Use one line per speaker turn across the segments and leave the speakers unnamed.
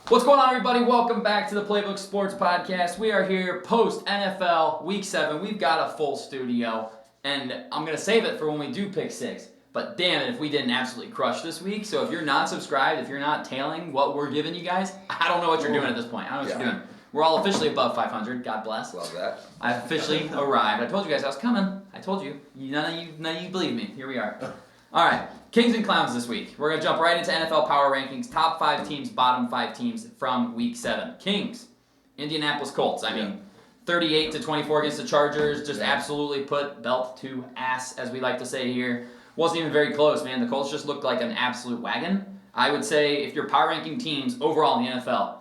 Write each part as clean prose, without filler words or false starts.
What's going on, everybody? Welcome back to the Playbook Sports Podcast. We are here post-NFL Week 7. We've got a full studio, and I'm going to save it for when we do Pick 6. But damn it if we didn't absolutely crush this week. So if you're not subscribed, if you're not tailing what we're giving you guys, I don't know what you're doing at this point. I don't know what you're doing. We're all officially above 500. God bless.
Love that.
I've officially arrived. I told you guys I was coming. I told you. None of you believe me. Here we are. All right. Kings and Clowns this week. We're going to jump right into NFL Power Rankings. Top 5 teams, bottom 5 teams from Week 7. Kings. Indianapolis Colts. I mean, 38-24 against the Chargers. Just absolutely put belt to ass, as we like to say here. Wasn't even very close, man. The Colts just looked like an absolute wagon. I would say if you're power ranking teams overall in the NFL,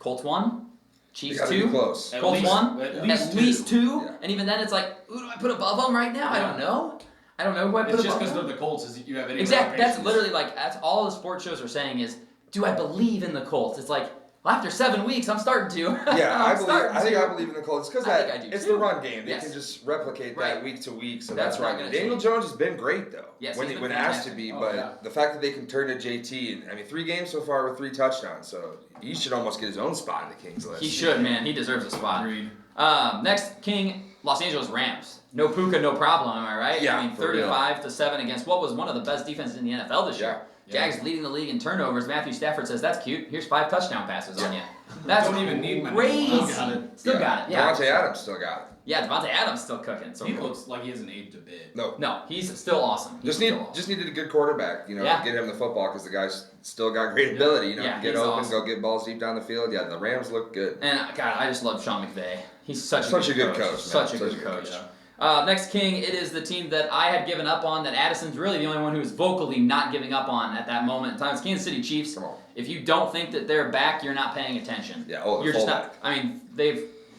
Colts 1, Chiefs 2,
close.
Colts 1, at least 2,
Yeah.
and even then it's like, who do I put above them right now? I don't know. I don't know who I put above them.
It's just because they're the Colts is you have any
Exactly. That's literally like, that's all the sports shows are saying is, do I believe in the Colts? It's like, well, after 7 weeks, I'm starting to.
Yeah, I believe in the Colts because it's
too.
the run game. They
Yes.
can just replicate that week to week. So
That's
that's
not
right.
gonna
Daniel
change.
Jones has been great though.
Yes,
when
he's
when
been
asked to
fantastic.
be,
Oh,
but
yeah.
the fact that they can turn to JT, and I mean 3 games so far with 3 touchdowns, so he should almost get his own spot in the Kings list.
He should, man. He deserves a spot.
Agreed.
Next, King, Los Angeles Rams. No Puka, no problem, am I right?
Yeah,
I mean,
for real.
35-7 against what was one of the best defenses in the NFL this year.
Yeah.
Jags leading the league in turnovers. Matthew Stafford says, that's cute. Here's 5 touchdown passes on you. That's
Don't even need many.
crazy.
Still got it.
Still got it, yeah.
Devontae Adams still got it.
Yeah, Devontae Adams still cooking. So
He looks like he hasn't aged a bit.
No, he's still awesome. He's still awesome.
Needed a good quarterback,
Yeah.
get him the football because the guy's still got great ability,
Yeah,
get
he's
open,
awesome.
go get balls deep down the field. Yeah, the Rams look good.
And God, I just love Sean McVay. He's such a good
coach, man.
Such a good coach. Next, King, it is the team that I had given up on, that Addison's really the only one who was vocally not giving up on at that moment in time. It's Kansas City Chiefs.
Come on.
If you don't think that they're back, you're not paying attention.
Yeah,
You're just not.
fullback.
I mean,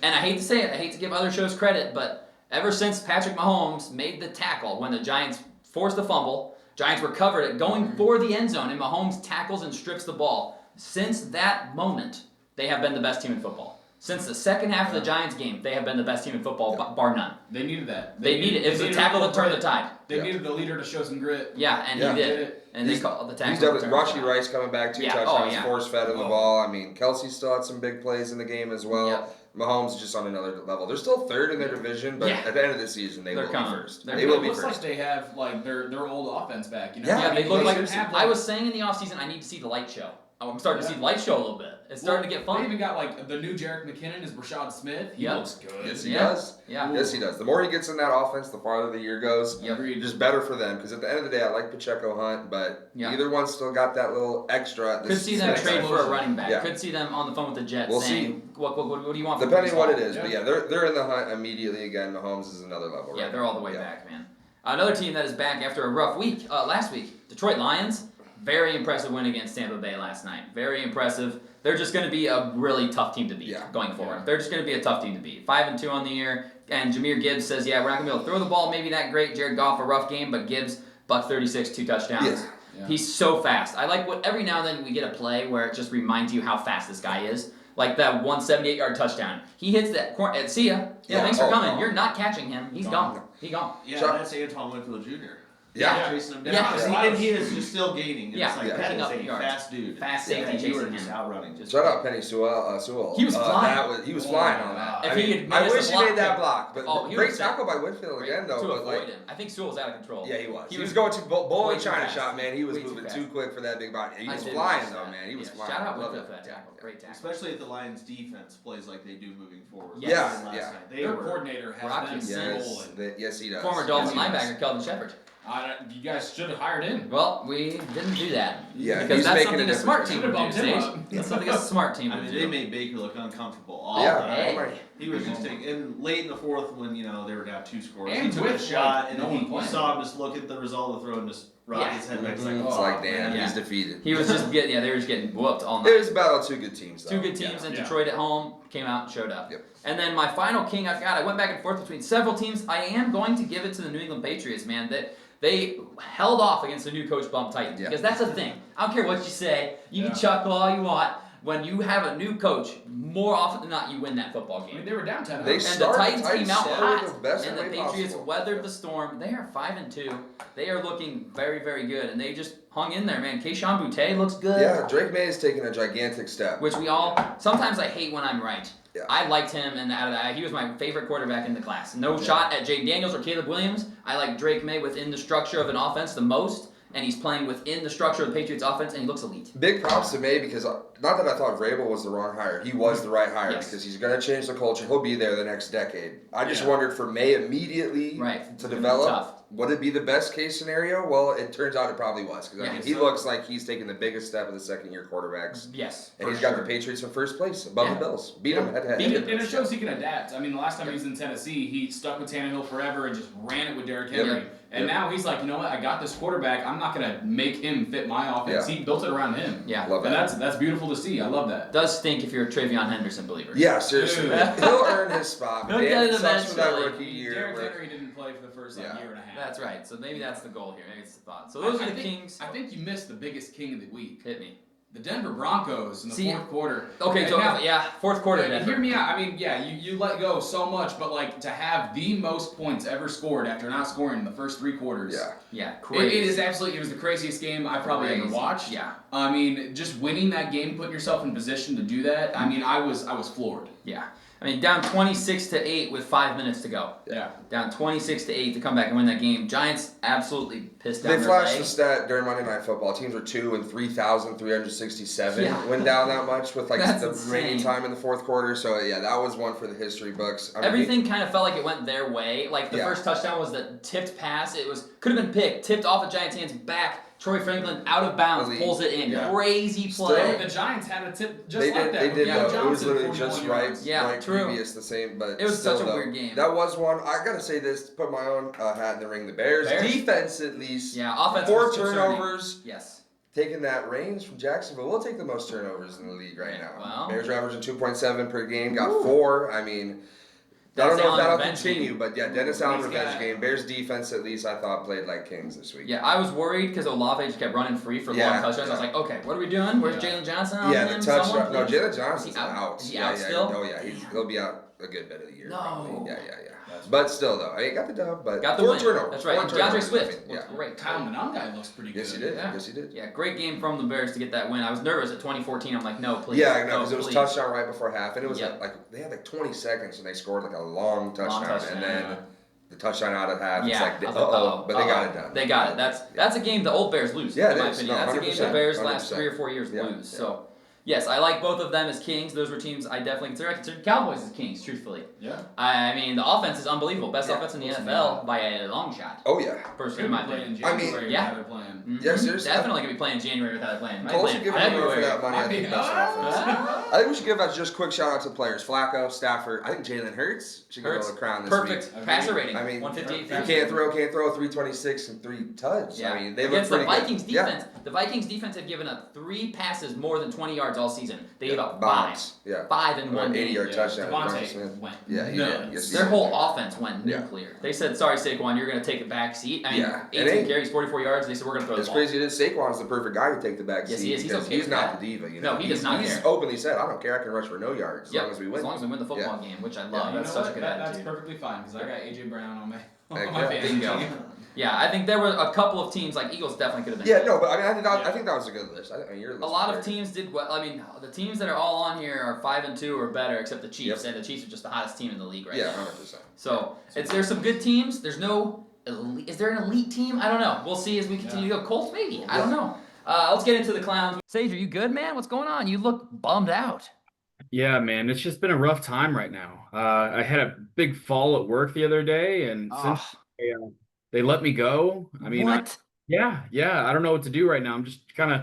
and I hate to say it, I hate to give other shows credit, but ever since Patrick Mahomes made the tackle when the Giants forced the fumble, Giants recovered it going for the end zone, and Mahomes tackles and strips the ball. Since that moment, they have been the best team in football. Since the second half of the Giants game, they have been the best team in football, bar none.
They needed that.
They needed it was a tackle that turned the tide.
They needed the leader to show some grit.
Yeah, and
Yeah.
he did. And they
He's-
called the tackle.
He's
that
definitely
turned the
Rashi
tide.
Rice coming back, 2
Yeah.
touchdowns,
Oh, yeah.
force fed him the ball. I mean, Kelsey still had some big plays in the game as well.
Yep.
Mahomes is just on another level. They're still 3rd in their division, but
Yeah.
at the end of the season, they
They're
will
coming.
be first.
They're
They
coming.
will be
It looks
first.
like they have like their old offense back. You know?
Yeah,
Yeah, they look
they
like.
seriously do.
I was saying in the offseason, I need to see the light show. I'm starting to see the light show a little bit. It's starting to get
They
fun.
even got like the new Jarek McKinnon is Rashad Smith. He
Yep.
looks good.
Yes, he
Yeah.
does.
Yeah.
Yes, he does. The more he gets in that offense, the farther the year goes.
Yep.
Just better for them because at the end of the day, I like Pacheco Hunt, but
Yeah.
either one still got that little extra.
Could see them
next
trade
time.
for a running back.
Yeah.
Could see them on the phone with the Jets
We'll
saying, what do you want from
Depending
Brees
what it
Hall?
is, but yeah, they're in the hunt immediately again. Mahomes is another level.
Yeah,
right
they're
now.
all the way
Yeah.
back, man. Another team that is back after a rough week, last week, Detroit Lions. Very impressive win against Tampa Bay last night. Very impressive. They're just going to be a really tough team to beat going forward.
Yeah.
They're just going to be a tough team to beat. 5-2 on the year, and Jahmyr Gibbs says, yeah, we're not going to be able to throw the ball maybe that great. Jared Goff, a rough game, but Gibbs, $136, 2 touchdowns.
Yeah.
He's so fast. I like what every now and then we get a play where it just reminds you how fast this guy is. Like that 178-yard touchdown. He hits that corner. See ya. Yeah, thanks for coming. You're not catching him. He's gone. He gone.
Yeah,
Chuck-
that's Antoine Winfield Jr.
Yeah.
Chasing him down.
Yeah.
And he is just still gaining. And
Yeah.
It's like,
Yeah.
that
Picking
is
up
a
yards.
fast dude.
Fast safety
You were
chasing
just
him.
outrunning.
Just
Shout out Penny Sewell.
He was flying.
He was flying on that.
If
I
he
mean,
had
I
missed
wish
the
he
block,
made that block, but
Oh, he
great
was
tackle by Winfield again though.
to
But
avoid
like,
him. I think Sewell was out of control.
yeah, he was.
He
He was
was
going to
way
bowling
too
China
fast.
shot, man. He was
Way too
moving
fast.
too quick for that big body. He
I
was
did
flying
watch
though,
that.
man. He was
Yeah,
flying.
Shout out
Love
Winfield for
it.
that tackle. Great tackle.
Especially if the Lions defense plays like they do moving forward.
Yes.
Yeah,
Last
yeah.
night. They
Their
were
coordinator has
Rocky
been
Yes.
rolling.
Yes, he does.
Former Dolphin
Yes, he does.
linebacker Kelvin Shepard.
You guys should have hired him.
Well, we didn't do that.
Yeah,
because
he's
that's
making
something
a
a smart
difference.
team would do,
Should've bumped him
Sage.
up.
That's something a smart team
I
would
mean,
do.
they made Baker look uncomfortable all
Yeah,
night.
right.
He was just taking, and late in the fourth when, they were down 2 scores,
And
he took a
with,
shot,
like,
and
no
then
one
you
playing.
saw him just look at the result of the throw and just rock his head back. It's like,
It's
oh,
like, damn,
man.
Yeah.
he's defeated.
He was just getting, they were just getting whooped all
It
night.
was a battle of 2 good teams though.
2 good teams, and
Yeah.
Detroit at home came out and showed up.
Yep.
And then my final king, I went back and forth between several teams. I am going to give it to the New England Patriots, man. That they held off against the new coach Bump Titans.
Yeah.
Because that's the thing. I don't care what you say. You
Yeah.
can chuckle all you want. when you have a new coach, more often than not, you win that football
I mean,
game.
they were down 10.
They
And the
started-
Titans
Titans
came out
started
hot,
the best
and the
way
Patriots
possible.
weathered the storm. They are 5-2. They are looking very, very good, and they just hung in there, man. Keyshawn Boutte looks good.
Yeah, Drake May is taking a gigantic step.
Which we all sometimes I hate when I'm right.
Yeah.
I liked him, and out of that, he was my favorite quarterback in the class. No shot at Jay Daniels or Caleb Williams. I like Drake May within the structure of an offense the most, and he's playing within the structure of the Patriots offense, and he looks elite.
Big props to May because not that I thought Vrabel was the wrong hire. He was the right hire
Yes.
because he's going to change the culture. He'll be there the next decade. I just
Yeah.
wondered for May immediately
Right.
to
It's gonna be
develop.
tough.
Would it be the best case scenario? Well, it turns out it probably was because
Yeah,
he
so-
looks like he's taking the biggest step of the second-year quarterbacks,
Yes,
and
for
he's got
sure.
the Patriots in first place above
Yeah.
the Bills. Beat them head to
Beat
head.
them.
And it shows he can adapt. I mean, the last time he was in Tennessee, he stuck with Tannehill forever and just ran it with Derrick Henry.
Yep.
And now he's like, you know what? I got this quarterback. I'm not gonna make him fit my offense.
Yeah.
He built it around him.
Yeah.
Love
And
that.
that's beautiful to see. I love that.
Does stink if you're a Travion Henderson believer.
Yeah, seriously.
Dude.
He'll earn his spot.
He'll
Man,
get
it
it
sucks for that
eventually.
rookie year.
Derrick
where-
Henry didn't play for the first
Yeah.
year and a half.
That's right. So maybe that's the goal here. Maybe it's the thought. So those are the
think,
Kings.
I think you missed the biggest king of the week.
Hit me.
The Denver Broncos in the
See,
fourth quarter.
Okay,
And
so
now-
yeah, fourth quarter.
Yeah,
Denver.
hear me out. I mean, yeah, you let go so much, but like to have the most points ever scored after not scoring in the first 3 quarters.
Yeah.
Yeah,
It
crazy.
is absolutely. It was the craziest game I probably ever
Crazy.
watched.
Yeah.
I mean, just winning that game, putting yourself in position to do that. I mean, I was floored.
Yeah. I mean, down 26-8 with 5 minutes to go.
Yeah.
Down 26-8 to come back and win that game. Giants absolutely pissed down
They
their
flashed the
leg.
stat during Monday Night Football. Teams were 2 and 3,367.
Yeah.
Went down that much with like
That's
the
insane.
remaining time in the fourth quarter. So yeah, that was one for the history books. I mean,
Everything kind of felt like it went their way. Like the
Yeah.
first touchdown was the tipped pass. It could have been picked, tipped off the Giants' hands back. Troy Franklin out of bounds,
Elite.
pulls it in.
Yeah.
Crazy
Still-
play.
The Giants had a tip just
They
like
did.
that.
They
with
did.
Deion
Though. It was
Johnson,
literally
41
just
yards.
Yeah,
right
true.
previous the same. But
It was
still,
such a
though,
weird game.
That was one. I gotta say this. Put my own hat in the ring. The Bears,
Bears?
defense at least.
Yeah, offense
4
was concerning.
turnovers.
Yes.
Taking that range from Jacksonville, we'll take the most turnovers in the league right
Yeah,
now.
well.
Bears are averaging 2.7 per game, got
Woo.
4. I mean, I
Dennis
don't know if
Allen
that'll
revenge
continue,
game.
but yeah, Dennis Allen
He's
revenge
got-
game. Bears defense, at least, I thought played like kings this week.
Yeah, I was worried because Olave just kept running free for
Yeah,
long touchdowns. I was
yeah.
like, okay, what are we doing? Where's
Yeah.
Jalen Johnson on
Yeah,
him?
the touchdown.
Someone,
No,
please?
Jalen
Is
Johnson's
he out?
out.
Is he
yeah,
out
yeah,
still?
Oh yeah, he'll be out a good bit of the year.
No.
Probably. Yeah. But still, though, I got the dub. But
Got the
4
win.
turnovers.
That's right.
4
And DeAndre
turnovers,
Swift
I mean,
looked
yeah.
great.
Kyle Monangai looks pretty good.
Yes, he did.
Yeah.
Yes, he did.
Yeah, great game from the Bears to get that win. I was nervous at 2014. I'm like, no, please.
Yeah, I know,
no,
because it was
please.
touchdown right before half, and it was
Yep.
like they had like 20 seconds, and they scored like a long touchdown,
touchdown,
and then the touchdown out of half.
Yeah,
It's
I
like,
was like, uh-oh,
but they got
uh-oh.
it done.
They got it. That's a game the old Bears lose.
Yeah,
in
it
my
is.
opinion.
No,
That's a game the
100%,
Bears last
100%.
3 or 4 years
Yeah,
lose.
yeah.
So, yes, I like both of them as kings. Those were teams I definitely consider. I consider Cowboys as kings, truthfully.
Yeah.
I mean, the offense is unbelievable. Best
Yeah,
offense in the
was
NFL by a long shot.
Oh yeah,
Personally, in
Could
my
be playing in
opinion.
I mean,
January
yeah.
how they're playing.
Mhm.
Yeah, seriously.
Definitely gonna be playing in January without a plan. Might
Colts
play
should give them more for
everywhere.
that money. I think best offense. I think we should give out just a quick shout out to players: Flacco, Stafford. I think Jalen Hurts should get
Hurts,
a crown this
Perfect
week.
passer rating.
I mean,
158.
You
passer
can't
rating.
throw 326 and 3 touchdowns.
Yeah.
I mean, they look
Against the
pretty good.
Vikings defense, the Vikings defense have given up 3 passes more than 20 yards all season. They gave up 5.
Bombs. Yeah.
5 in one
An
game.
80-yard touchdown. to Devontae
Devontae
Smith.
went
Yeah, he
nuts.
did. Yes, he
Their
did.
whole offense went
Yeah.
nuclear. They said, "Sorry, Saquon, you're going to take a back seat." I mean,
Yeah. It
18
ain't-
carries, 44 yards. They said we're going to throw the
It's
ball.
crazy that Saquon's the perfect guy to take the back seat.
Yes, he is. He's
because
okay
he's
with
not
that.
the diva. You
No,
know?
he does not
He's
care.
openly said, "I don't care. I can rush for no yards as
Yep,
long as we win."
As long as we win the football game, which I love.
You know
That's such a
what?
good
That's
attitude.
perfectly fine because I got AJ Brown on my
Heck
on my
yeah.
fantasy
Bingo.
team.
Yeah, I think there were a couple of teams like Eagles definitely could have been.
Yeah, no, but I mean, I
Yeah.
think that was a good list. I mean, your list
A lot
was
of
great.
teams did well. I mean, the teams that are all on here are 5-2 or better, except the Chiefs,
Yep.
and the Chiefs are just the hottest team in the league right
Yeah,
now.
100%.
So there's some good teams. There's no. Is there an elite team? I don't know. We'll see as we continue to go. Colts, maybe. I don't know. Let's get into the clowns. Sage, are you good, man? What's going on? You look bummed out.
Yeah, man, it's just been a rough time right now. I had a big fall at work the other day, and since they let me go, I mean,
what?
yeah, I don't know what to do right now. I'm just kind of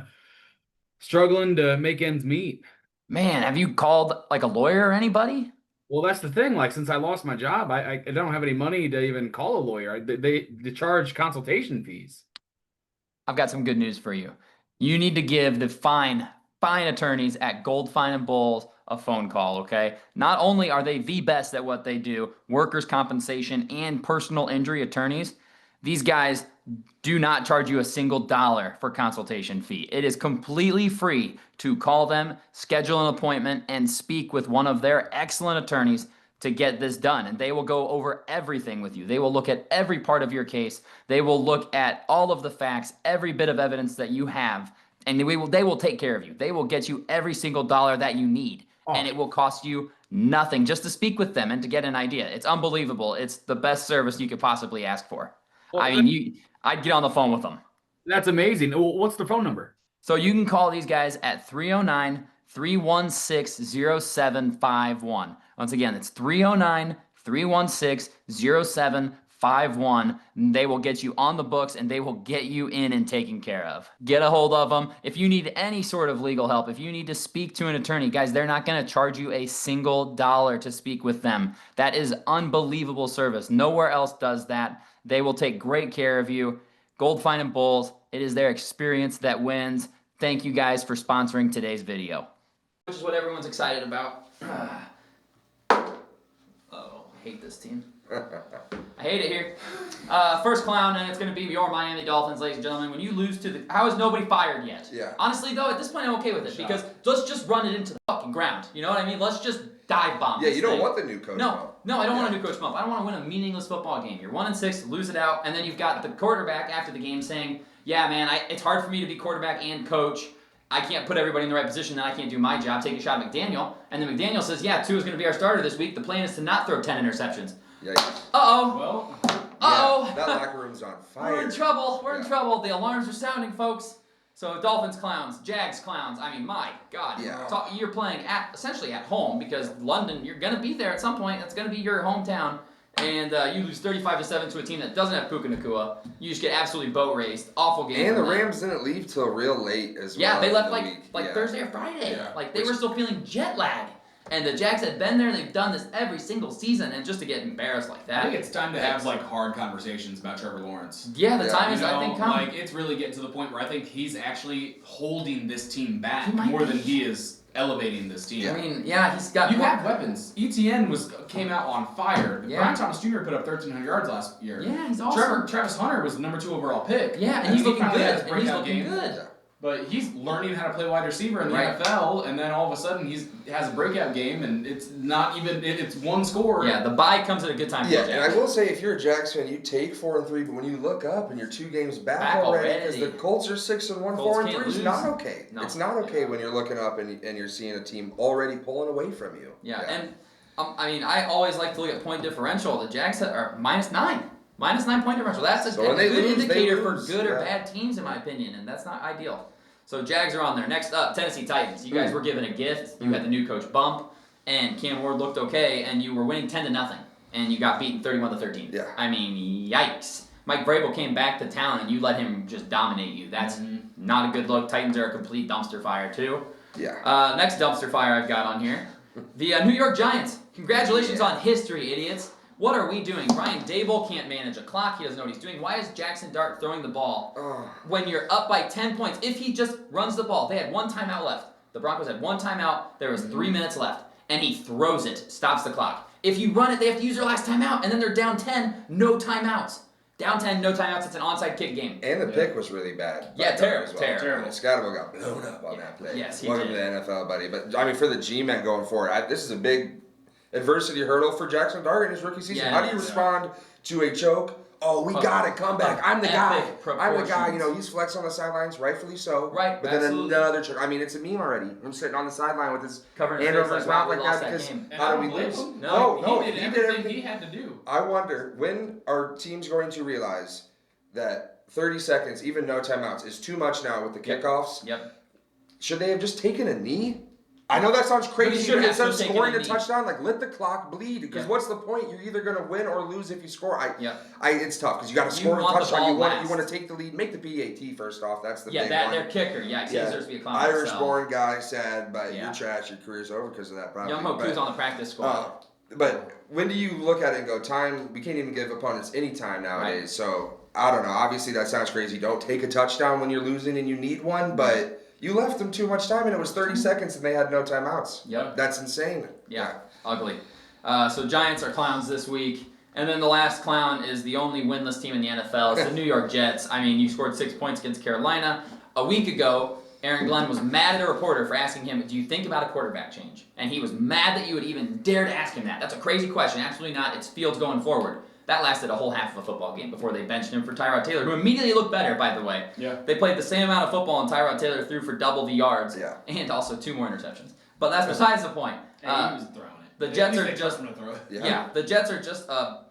struggling to make ends meet.
Man, have you called like a lawyer or anybody?
Well, that's the thing. Like, since I lost my job, I don't have any money to even call a lawyer. They charge consultation fees.
I've got some good news for you. You need to give the fine attorneys at Gold Fine and Bowles a phone call, okay? Not only are they the best at what they do, workers' compensation and personal injury attorneys, these guys do not charge you a single dollar for consultation fee. It is completely free to call them, schedule an appointment, and speak with one of their excellent attorneys to get this done. And they will go over everything with you. They will look at every part of your case. They will look at all of the facts, every bit of evidence that you have, and they will take care of you. They will get you every single dollar that you need, and it will cost you nothing just to speak with them and to get an idea. It's unbelievable. It's the best service you could possibly ask for.
Well,
I mean, I'd get on the phone with them.
That's amazing. Well, what's the phone number?
So you can call these guys at 309-316-0751. Once again, it's 309-316-0751. They will get you on the books and they will get you in and taken care of. Get a hold of them. If you need any sort of legal help, if you need to speak to an attorney, guys, they're not going to charge you a single dollar to speak with them. That is unbelievable service. Nowhere else does that. They will take great care of you. Gold Fine and Bulls, it is their experience that wins. Thank you guys for sponsoring today's video. Which is what everyone's excited about. Oh, I hate this team. I hate it here. First clown, and it's going to be your Miami Dolphins, ladies and gentlemen. When you lose to the... How is nobody fired yet?
Yeah.
Honestly, though, at this point, I'm okay with it. Because let's just run it into the fucking ground. You know what I mean? Let's just dive bomb
Yeah,
this
you don't
thing.
want the new coach.
No, I don't want a new coach bump. I don't want to win a meaningless football game. You're 1-6, lose it out, and then you've got the quarterback after the game saying, "Yeah, man, it's hard for me to be quarterback and coach. I can't put everybody in the right position, then I can't do my job. Take a shot at McDaniel." And then McDaniel says, "Yeah, Tua's going to be our starter this week. The plan is to not throw 10 interceptions."
Yikes.
Uh-oh.
Well,
Uh-oh.
Yeah, that locker room's on fire.
We're in trouble. We're in
Yeah.
trouble. The alarms are sounding, folks. So Dolphins clowns, Jags clowns. I mean, my God.
Yeah.
You're playing essentially at home because London, you're going to be there at some point. That's going to be your hometown. And you lose 35-7 to a team that doesn't have Puka Nacua. You just get absolutely boat raced. Awful game.
And the
from them.
Rams didn't leave till real late as well.
Yeah, they left
in the
like
week. Yeah.
Thursday or Friday.
Yeah.
Like they were still feeling jet lag. And the Jags had been there and they've done this every single season, and just to get embarrassed like
I
that.
think it's time to have like hard conversations about Trevor Lawrence.
Yeah, the
Yeah.
time
You
is
know,
I think coming.
like it's really getting to the point where I think he's actually holding this team back
He might
more than
be.
he is elevating this team.
Yeah.
I mean, yeah, he's got
You
more-
have weapons. ETN came out on fire.
Yeah.
Brian Thomas Jr. put up 1,300 yards last year.
Yeah, he's awesome.
Travis Hunter was the number 2 overall pick.
Yeah, and he's
he
looking
finally
good.
had his
And he's
breakout
looking
game.
good.
Yeah.
But he's learning how to play wide receiver in the
Right.
NFL, and then all of a sudden he has a breakout game, and it's not even it's one score.
Yeah, the bye comes at a good time.
Yeah,
for the
and I
Jags.
will say, if you're a Jags fan, you take 4-3, but when you look up and you're 2 games back
Back
already,
already.
because the Colts are 6-1,
Colts
4-3
can't
is
lose.
not okay.
No.
It's not okay when you're looking up and you're seeing a team already pulling away from you.
Yeah, and I mean, I always like to look at point differential. The Jags are -9. -9 point differential. That's a
So when they
good
lose, they
indicator
lose,
for good or
yeah.
bad teams, in my opinion, and that's not ideal. So Jags are on there. Next up, Tennessee Titans. You guys were given a gift. You had the new coach bump, and Cam Ward looked okay, and you were winning 10-0, and you got beaten 31-13.
Yeah.
I mean, yikes. Mike Vrabel came back to town, and you let him just dominate you. That's not a good look. Titans are a complete dumpster fire too.
Yeah.
Next dumpster fire I've got on here. The New York Giants. Congratulations on history, idiots. What are we doing? Brian Dable can't manage a clock. He doesn't know what he's doing. Why is Jackson Dart throwing the ball
Oh.
when you're up by 10 points? If he just runs the ball. They had 1 timeout left. The Broncos had 1 timeout. There was 3 minutes left. And he throws it. Stops the clock. If you run it, they have to use their last timeout. And then they're down 10. No timeouts. Down 10, no timeouts. It's an onside kick game.
And the pick was really bad.
Yeah,
by
terrible,
Dart as well.
terrible.
Scottaboo got blown up on that play.
Yes, he
Welcome
did.
to the NFL, buddy. But, I mean, for the G-Men going forward, this is a big adversity hurdle for Jackson Dart in his rookie season.
Yeah,
How do you
yeah.
respond to a choke? Oh, we got it. Come back. I'm the guy.
Epic
I'm the guy. You
proportions.
know, he's flexing on the sidelines, rightfully so.
Right,
But then
absolutely.
another choke. I mean, it's a meme already. Him sitting on the sideline with his
Covering his
hand
face
over
like,
his
wow,
mouth
we
like
lost
that
that
because
game.
And
how
I
did we
don't blame
lose?
him.
No,
he did everything he had to do.
I wonder, when are teams going to realize that 30 seconds, even no timeouts, is too much now with the
Yep.
kickoffs?
Yep.
Should they have just taken a knee? I know that sounds crazy,
should
but
have
instead of
still taken
scoring
a
a
knee.
touchdown, like let the clock bleed. Because
Yeah.
what's the point? You're either gonna win or lose if you score.
Yep.
It's tough because you got to
You
score a
want the
touchdown.
ball
You
last.
want to take the lead, make the PAT first off. That's the
Yeah,
big
that
one.
their kicker. Yeah, he
Yeah.
deserves to be a clown. himself.
Irish-born guy, sad, but
Yeah.
you're trash. Your career's over because of that. Probably.
Young
But-
Hoku's on the practice squad.
But when do you look at it and go, time, we can't even give opponents any time nowadays. So, I don't know. Obviously, that sounds crazy. Don't take a touchdown when you're losing and you need one, but you left them too much time and it was 30 seconds and they had no timeouts.
Yep.
That's insane.
Yeah, ugly. So Giants are clowns this week. And then the last clown is the only winless team in the NFL. It's the New York Jets. I mean, you scored 6 points against Carolina. A week ago, Aaron Glenn was mad at a reporter for asking him, do you think about a quarterback change? And he was mad that you would even dare to ask him that. That's a crazy question. Absolutely not. It's Fields going forward. That lasted a whole half of a football game before they benched him for Tyrod Taylor, who immediately looked better, by the way.
Yeah.
They played the same amount of football, and Tyrod Taylor threw for double the yards and also 2 more interceptions. But that's besides the point.
And he was throwing it.
The Jets
At
are
least they
just
trust him to throw it.
yeah, the Jets are just a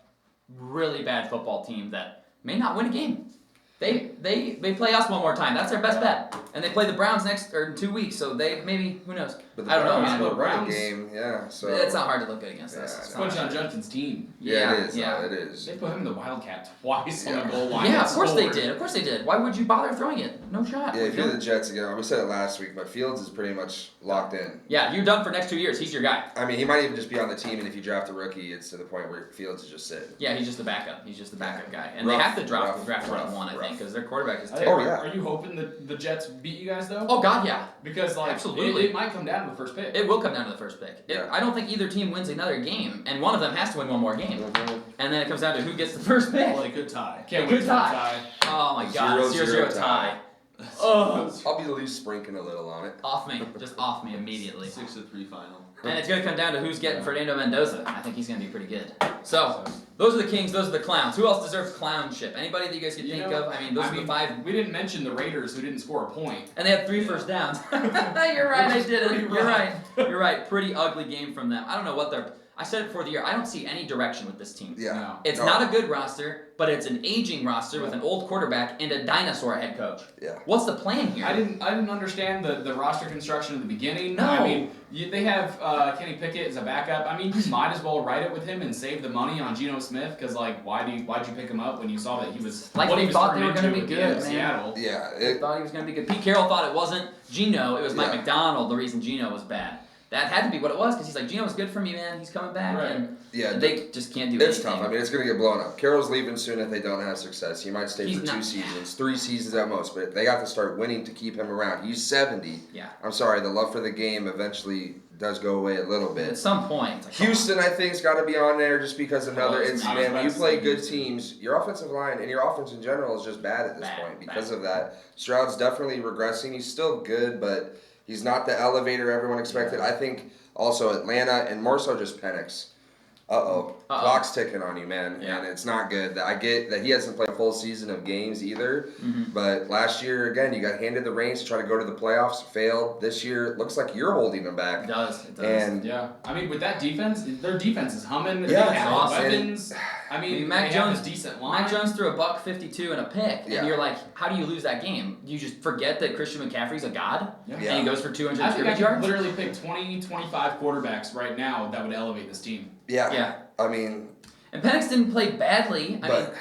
really bad football team that may not win a game. They play us one more time. That's their best bet. And they play the Browns in 2 weeks, so they maybe who knows.
But the
I don't know,
Browns
man.
have a
The
running
Browns-
game, yeah. So
It's not hard to look good against us.
Yeah,
It's
It's
not
Quinshon
hard.
Johnson's team.
yeah, it is.
Yeah.
It is.
They put him in the Wildcat twice on
Yeah.
the goal line.
Yeah,
and
of course they
scored.
did. Of course they did. Why would you bother throwing it? No shot.
Yeah, if you're the Jets again, we said it last week, but Fields is pretty much locked in.
Yeah, you're done for next 2 years. He's your guy.
I mean, he might even just be on the team, and if you draft a rookie, it's to the point where Fields is just sitting.
Yeah, he's just the backup. He's just the backup guy. And
Rough,
they have to draft
rough,
round one, I
rough.
think, because their quarterback is
I
terrible.
think-
yeah.
Are you hoping that the Jets beat you guys though?
Oh God, yeah.
Because like
Absolutely.
it might come down to the first pick.
It will come down to the first pick.
Yeah.
I don't think either team wins another game, and one of them has to win one more game.
Mhm.
And then it comes down to who gets the first pick.
Well, they could tie.
Can't
Good
wait for the
tie.
tie.
Oh my God,
0-0
0-0 tie. Oh,
I'll be at least sprinkling a little on it.
off me, just off me immediately.
6-3 final.
And it's gonna come down to who's getting Fernando Mendoza. I think he's gonna be pretty good. So those are the Kings, those are the Clowns. Who else deserves clownship? Anybody that you guys could think of? I mean, those would be 5.
We didn't mention the Raiders who didn't score a point.
And they had 3 first downs. You're right, I did it. You're right. You're right. Pretty ugly game from them. I don't know what they're. I said it before the year. I don't see any direction with this team.
Yeah.
No.
It's
No.
not a good roster, but it's an aging roster with an old quarterback and a dinosaur head coach.
Yeah.
What's the plan here?
I didn't understand the roster construction at the beginning.
No.
I mean, they have Kenny Pickett as a backup. I mean, you might as well write it with him and save the money on Geno Smith because like why'd you pick him up when you saw that he was
Like
what
they
he was
thought
turned
they were gonna
into
be
at the
good,
end of
man.
Seattle.
Yeah.
I thought he was going to be good. Pete Carroll thought it wasn't Geno. It was Mike
Yeah.
McDonald the reason Geno was bad. That had to be what it was because he's like, Geno's good for me, man. He's coming back.
Right.
And
Yeah.
they just can't do
It's
anything.
tough. I mean, it's going to get blown up. Carroll's leaving soon if they don't have success. He might stay
He's
for
not-
2 seasons, 3 seasons at most, but they got to start winning to keep him around. He's 70.
Yeah.
I'm sorry, the love for the game eventually does go away a little
At
bit.
some point. It's like, come on.
Houston, I think, has got to be on there just because another
it's
incident.
not as
When
bad
you
as
play
like
good
Houston.
teams, your offensive line and your offense in general is just bad at this
Bad,
point because
bad.
of that. Stroud's definitely regressing. He's still good, but he's not the elevator everyone expected. I think also Atlanta and more so just Penix. Uh-oh. Clock's ticking on you, man,
Yeah.
and it's not good. I get that he hasn't played a full season of games either,
Mhm.
but last year, again, you got handed the reins to try to go to the playoffs, failed. This year, it looks like you're holding them
It
back.
does. It does.
And
Yeah, I mean with that defense, their defense is humming.
Yeah,
they
it's
have
awesome.
weapons. I mean,
Mac
they have
Jones-
a decent line.
Mac Jones threw a $152 and a pick,
Yeah.
and you're like, how do you lose that game? You just forget that Christian McCaffrey's a god,
Yeah.
Yeah.
and he goes for 200
I think I
scrimmage
could
yards?
literally pick 20, 25 quarterbacks right now that would elevate this team.
yeah,
Yeah.
I mean,
And Penix didn't play badly,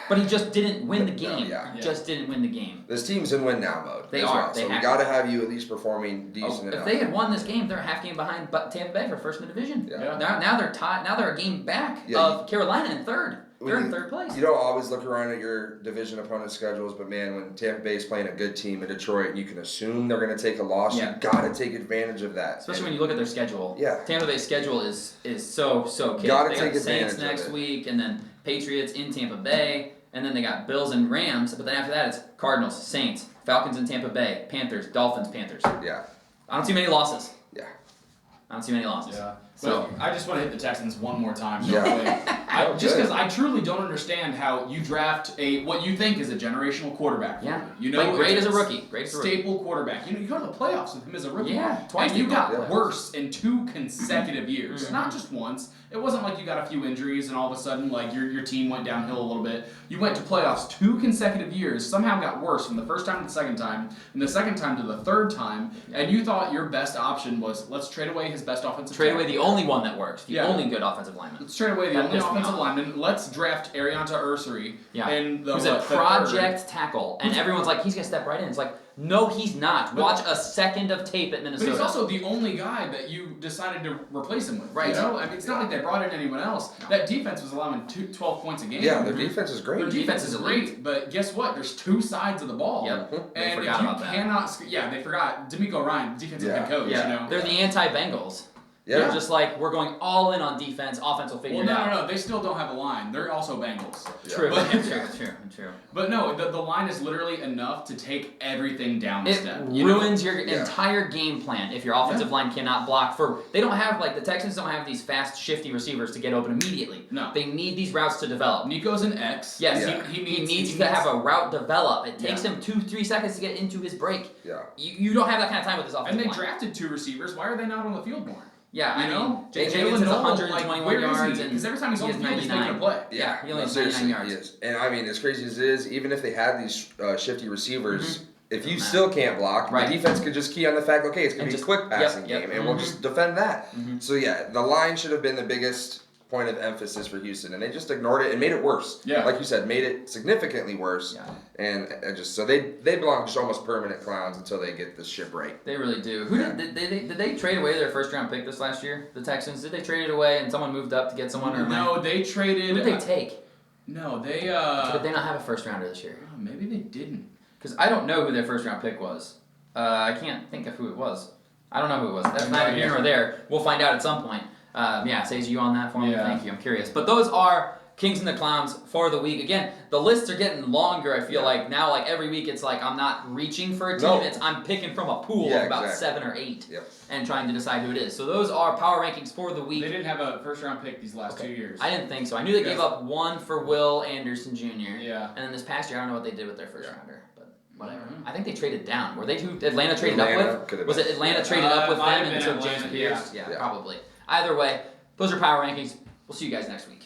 but he just didn't win the
No,
game.
yeah.
He just didn't win the game.
this team's in win now mode.
They
as
are.
well.
They
So we
have
got to
to.
have you at least performing
Oh,
decent
if
enough.
they had won this game, they're a half game behind Tampa Bay for first in the division.
Yeah.
Now they're tied. Now they're a game back
Yeah,
of Carolina in third. They're in
you-
third place.
You don't always look around at your division opponent schedules, but man, when Tampa Bay's playing a good team in Detroit, and you can assume they're going to take a loss.
Yeah.
You got to take advantage of that.
Especially
And
when you look at their schedule.
Yeah.
Tampa Bay's schedule is so kick.
Gotta
They got
take
the Saints
advantage of
next
it.
week, and then Patriots in Tampa Bay, and then they got Bills and Rams. But then after that, it's Cardinals, Saints, Falcons in Tampa Bay, Panthers, Dolphins, Panthers.
yeah,
I don't see many losses.
yeah.
I don't see many losses.
Yeah.
So-
So I just want to hit the Texans one more time.
Yeah.
Real quick.
Oh,
Just
good.
because I truly don't understand how you draft what you think is a generational quarterback. For
Yeah.
you. You know,
Like, great
it's
as a rookie. Great as a rookie.
Staple quarterback. You go to the playoffs with him as a rookie.
Yeah, twice
And you
they
got
got
worse in 2 consecutive years,
Mhm.
not just once. It wasn't like you got a few injuries and all of a sudden like your team went downhill a little bit. You went to playoffs 2 consecutive years, somehow got worse from the first time to the second time, and the second time to the third time, and you thought your best option was let's trade away his best offensive
Trade
tackle.
away the only one that works. The
Yeah.
only good offensive lineman.
Let's trade away the
That
only
pissed me
offensive
off.
lineman. Let's draft Arianta Ursary.
Yeah.
And the,
Who's a
what, the
project
third.
tackle, and everyone's like, he's gonna step right in. It's like, no, he's not.
But-
Watch a second of tape at
But
Minnesota.
he's also the only guy that you decided to replace him with.
Right.
You know? I mean, it's not like they brought in anyone else. That defense was allowing 12 points a game.
Yeah, their defense is great.
Their defense is
elite.
great, but guess what? There's 2 sides of the ball.
Yep. They
And
forgot
if you
about that.
cannot, they forgot D'Amico Ryan, defensive
Yeah.
head coach.
Yeah,
You know,
they're the anti-Bengals.
Yeah.
They're just like, we're going all in on defense. Offense will figure
Well,
it out.
no. They still don't have a line. They're also Bengals.
True,
But-
true.
But no, the line is literally enough to take everything down a
It
step. You know?
ruins your entire game plan if your offensive line cannot block for. They don't have the Texans don't have these fast, shifty receivers to get open immediately.
No.
They need these routes to develop.
Nico's an X.
Yes,
Yeah.
he needs to have a route develop. It takes him 2-3 seconds to get into his break.
Yeah.
You don't have that kind of time with this offensive
And they
line.
drafted 2 receivers. Why are they not on the field more?
Yeah, I
You know?
mean, Jay
Jalen
Jacobs has
Noel,
121
where is
yards,
he?
and
Because every time he's on
he
the
has
field, he's making a
99.
play.
Yeah, he only
no,
has
seriously,
99
he
yards.
is. And I mean, as crazy as it is, even if they had these shifty receivers, if you
Doesn't
still can't block,
Right.
the defense could just key on the fact, okay, it's going
And
to be a
just-
quick
yep,
passing
yep,
game, and we'll
mhm.
just defend that.
Mhm.
So yeah, the line should have been the biggest point of emphasis for Houston, and they just ignored it and made it worse.
Yeah.
Like you said, made it significantly worse.
Yeah.
And just so they belong just almost permanent clowns until they get this ship right.
They really do. Who did they trade away their first round pick this last year? The Texans, did they trade it away and someone moved up to get someone? Or
No, they
who
traded.
did they take?
No, they.
Did they not have a first rounder this year?
Oh, maybe they didn't.
Because I don't know who their first round pick was. I can't think of who it was. I don't know who it was. That's neither here nor there. We'll find out at some point. Says you on that for me.
Yeah.
Thank you. I'm curious. But those are Kings and the Clowns for the week. Again, the lists are getting longer. I feel like now, like every week, it's like I'm not reaching for a team.
No.
It's I'm picking from a pool
Yeah,
of about
exactly.
7 or 8
Yep.
and trying to decide who it is. So those are power rankings for the
They
week.
didn't have a first round pick these last 2 years.
I didn't think so. I knew they gave
Yes.
up one for Will Anderson Jr.
Yeah.
And then this past year, I don't know what they did with their first rounder, but whatever.
Mhm.
I think they traded down. Were they who Atlanta traded up
Atlanta
with?
could have
Was
been.
it Atlanta traded up with
it might
them
have
and
been
took James
Atlanta,
Pierce?
yeah.
Yeah,
Yeah.
probably. Either way, those are power rankings. We'll see you guys next week.